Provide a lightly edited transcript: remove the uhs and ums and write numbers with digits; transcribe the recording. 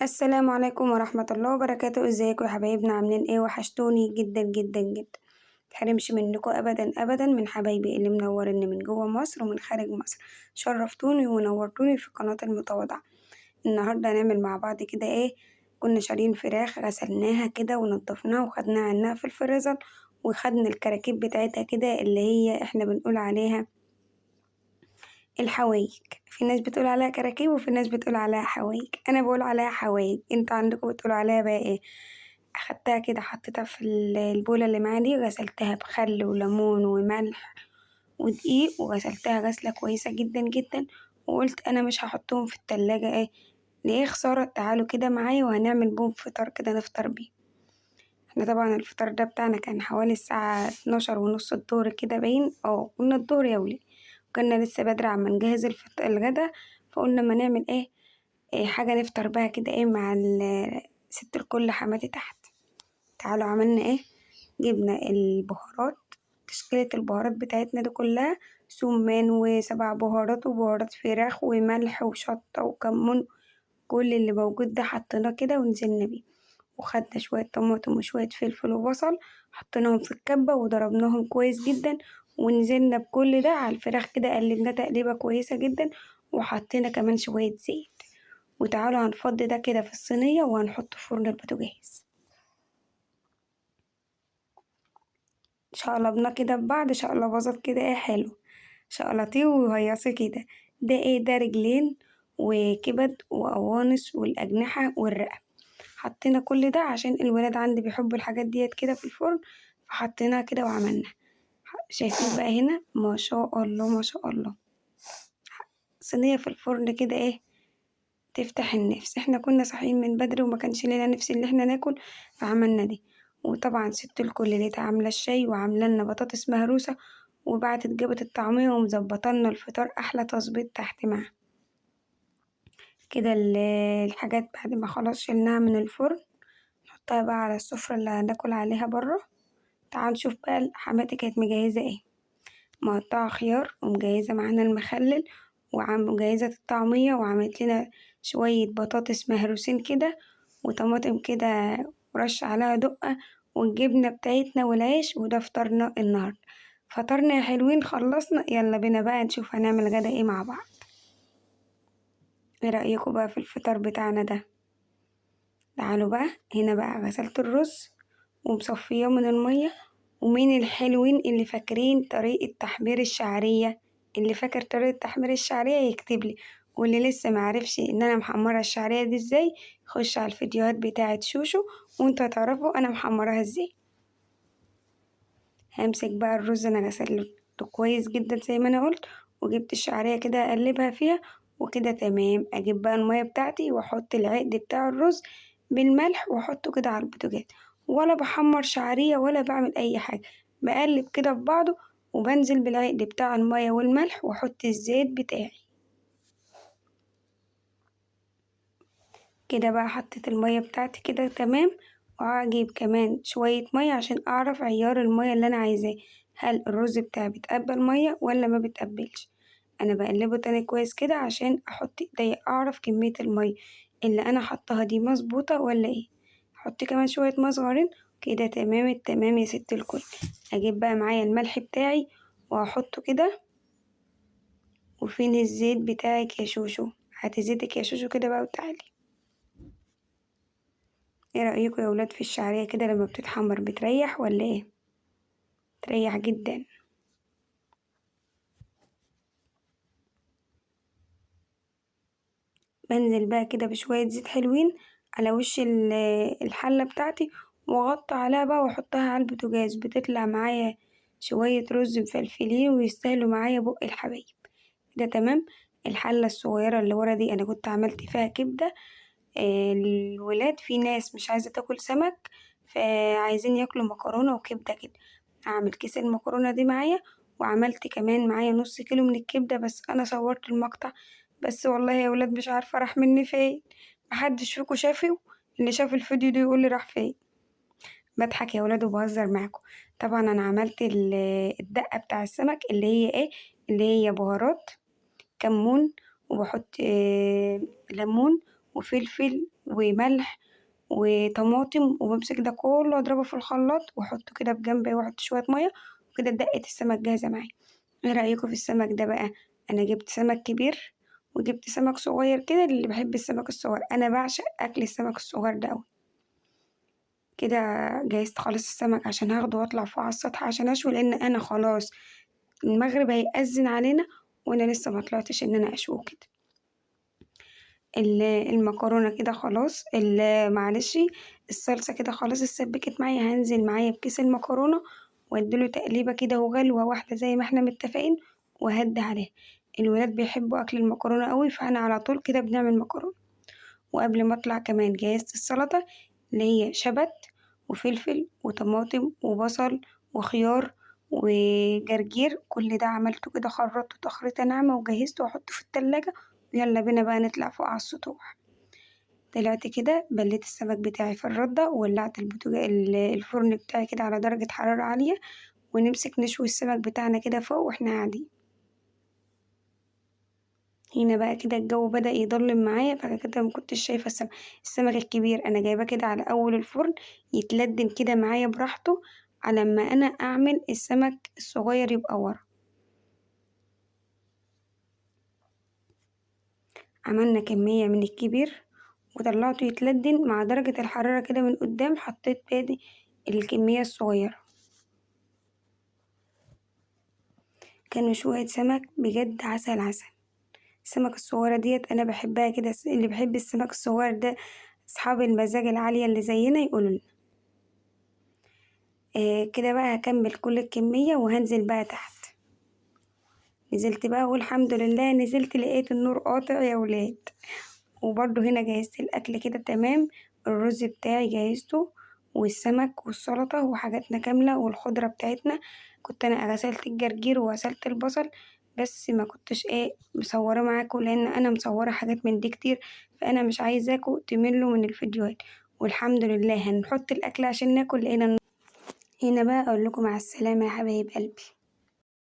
السلام عليكم ورحمة الله وبركاته، ازيكم يا حبايبنا عاملين ايه؟ وحشتوني جدا جدا جدا. متحرمش منكم ابدا ابدا، من حبايبي اللي منوريني من جوه مصر ومن خارج مصر. شرفتوني ونورتوني في قناة المتواضعة. النهاردة هنعمل مع بعض كده ايه؟ كنا شارين فراخ غسلناها كده ونضفناها وخدناها عنها في الفريزر، وخدنا الكراكيب بتاعتها كده اللي هي احنا بنقول عليها الحوايج. في ناس بتقول عليها كراكيب وفي ناس بتقول عليها حوايج، انا بقول عليها حوايج، انتوا عندكم بتقولوا عليها بقى ايه؟ اخدتها كده حطيتها في البولة اللي معايا دي، غسلتها بخل وليمون وملح ودقيق، وغسلتها غسلة كويسة جدا جدا. وقلت انا مش هحطهم في التلاجة، ايه ليه خسارة؟ تعالوا كده معايا وهنعمل بهم فطار كده نفطر بيه. احنا طبعا الفطار ده بتاعنا كان حوالي الساعة 12:30 الظهر كده، باين قلنا الظهر يا ولي. وكنا لسه بدري عما نجهز الغدا، فقلنا ما نعمل ايه حاجة نفطر بها كده ايه مع ست الكل حماتي تحت. تعالوا عملنا ايه؟ جبنا البهارات، تشكيلة البهارات بتاعتنا دي كلها: سمان وسبع بهارات وبهارات فراخ وملح وشطة وكمون. كل اللي موجود ده حطيناه كده ونزلنا بيه. وخدنا شوية طماطم وشوية فلفل وبصل، حطيناهم في الكبة وضربناهم كويس جدا. ونزلنا بكل ده على الفراخ كده، قلبناه تقليبة كويسة جدا. وحطينا كمان شوية زيت. وتعالوا هنفضي ده كده في الصينية وهنحطه في فرن البوتاجاز. شقلبناه كده ببعض شقلباظات كده ايه حلو، شقلطيه وهيصيه كده. ده ايه؟ ده رجلين وكبد وقوانص والأجنحة والرقبة. حطينا كل ده عشان الولاد عندي بيحبوا الحاجات ديت كده في الفرن، فحطيناها كده وعملنا. شايفين بقى هنا؟ ما شاء الله ما شاء الله، صينية في الفرن كده ايه تفتح النفس. احنا كنا صاحيين من بدري وما كانش لنا نفس اللي احنا ناكل، فعملنا دي. وطبعا ست الكل لقيتها عاملة الشاي وعاملة لنا بطاطس مهروسة، وبعتت جابت الطعمية ومظبطلنا الفطار أحلى تظبيط تحت معاه. كده الحاجات بعد ما خلاص شلناها من الفرن، نحطها بقى على السفرة اللي هناكل عليها برا. تعال نشوف بقى حماتي كانت مجهزة ايه. مقطعة خيار ومجهزة معانا المخلل، ومجهزة الطعمية، وعملت لنا شوية بطاطس مهروسين كده وطماطم كده، ورش عليها دقة والجبنة بتاعتنا والعيش. وده فطرنا النهاردة. فطرنا يا حلوين، خلصنا. يلا بينا بقى نشوف هنعمل غدا ايه مع بعض. ايه رأيكم بقى في الفطار بتاعنا ده؟ تعالوا بقى هنا. بقى غسلت الرز ومصفياه من المية. ومين الحلوين اللي فاكرين طريقة تحمير الشعرية؟ اللي فاكر طريقة تحمير الشعرية يكتبلي. واللي لسه معرفش ان انا محمرة الشعرية دي ازاي، خش على الفيديوهات بتاعة شوشو وانتوا هتعرفوا انا محمراها ازاي. همسك بقى الرز، انا غسلته كويس جدا زي ما انا قلت، وجبت الشعرية كده اقلبها فيها. وكده تمام. اجيب بقى المية بتاعتي واحط العقد بتاع الرز بالملح واحطه كده على البوتاجاز. ولا بحمر شعرية ولا بعمل اي حاجة، بقلب كده في بعضه. وبنزل بالعقد بتاع المية والملح واحط الزيت بتاعي. كده بقى حطيت المية بتاعتي كده تمام. وهجيب كمان شوية مية عشان أعرف عيار المية اللي أنا عايزاه، هل الرز بتاعي بيتقبل مية ولا ما بيتقبلش. أنا بقلبه تاني كويس كده عشان أحط ايديا أعرف كمية المية اللي أنا حطها دي مظبوطة ولا ايه. أحط كمان شوية مية صغيرين. كده تمام التمام يا ست الكل. أجيب بقى معايا الملح بتاعي وأحطه كده. وفين الزيت بتاعك يا شوشو؟ هاتي زيتك يا شوشو كده بقى وتعالي. ايه رأيكم يا ولاد في الشعرية كده لما بتتحمر؟ بتريح ولا ايه؟ تريح جدا. بنزل بقى كده بشوية زيت حلوين على وش الحلة بتاعتي، واغطي عليها بقى واحطها على البوتاجاز. بتطلع معايا شوية رز مفلفلين ويستاهلوا معايا بق الحبايب. ده تمام. الحلة الصغيرة اللي ورا دي أنا كنت عملت فيها كبدة. الولاد في ناس مش عايزة تاكل سمك، فعايزين ياكلوا مكرونة وكبدة كده. هعمل كيس المكرونة دي معايا. وعملت كمان معايا نص كيلو من الكبدة، بس أنا صورت المقطع. بس والله يا ولاد مش عارفة راح مني فين. محدش فيكم شافه؟ اللي شاف الفيديو ده يقولي راح فين. بضحك يا ولاد وبهزر معاكم. طبعا أنا عملت الدقة بتاع السمك اللي هي ايه، اللي هي بهارات، كمون، وبحط ليمون وفلفل وملح وطماطم، وبمسك ده كله اضربه في الخلاط واحطه كده في جنب واحط شوية مية، وكده دقة السمك جاهزة معايا. ايه رأيكم في السمك ده بقى؟ انا جبت سمك كبير وجبت سمك صغير كده، اللي بحب السمك الصغير، انا بعشق اكل السمك الصغير ده اوي. كده جهزت خالص السمك عشان هاخده واطلع فوق على السطح عشان اشوي، لان انا خلاص المغرب هيأذن علينا وانا لسه ما طلعتش ان انا اشوي كده. المكرونة كده خلاص، معلش الصلصة كده خلاص اتسبكت معايا، هنزل معايا بكيس المكرونة واديله تقليبة كده وغلوة واحدة زي ما احنا متفقين، وهدي عليها. الولاد بيحبوا اكل المكرونة قوي، فانا على طول كده بنعمل مكرونة. وقبل ما اطلع كمان جهزت السلطة، اللي هي شبت وفلفل وطماطم وبصل وخيار وجرجير، كل ده عملته كده خرطته تخريطة ناعمة وجهزته واحطه في التلاجة. ويلا بينا بقى نطلع فوق على السطوح. طلعت كده بليت السمك بتاعي في الردة، وولعت الفرن بتاعي كده على درجة حرارة عالية، ونمسك نشوي السمك بتاعنا كده فوق واحنا قاعدين. هنا بقى كده الجو بدأ يضلم معايا، فكده مكنتش شايفة السمك الكبير أنا جايباه كده على أول الفرن يتلدن كده معايا براحته، على ما أنا أعمل السمك الصغير يبقى ورا. عملنا كمية من الكبير وطلعته يتلدن مع درجة الحرارة كده من قدام، حطيت بادي الكمية الصغيرة. كانوا شوية سمك بجد عسل عسل. السمك الصغيرة ديت أنا بحبها كده، اللي بيحب السمك الصغير ده أصحاب المزاج العالية اللي زينا يقولوا. كده بقى هكمل كل الكمية وهنزل بقى تحت. نزلت بقى والحمد لله، نزلت لقيت النور قاطع يا ولاد. وبرضه هنا جهزت الأكل كده تمام، الرز بتاعي جهزته والسمك والسلطة وحاجاتنا كاملة والخضرة بتاعتنا. كنت أنا غسلت الجرجير وغسلت البصل، بس ما كنتش مصورة معاكم لأن أنا مصورة حاجات من دي كتير، فأنا مش عايزاكم تملوا من الفيديوهات. والحمد لله هنحط الأكل عشان ناكل. لقينا هنا بقى أقول لكم مع السلامة يا حبايب قلبي.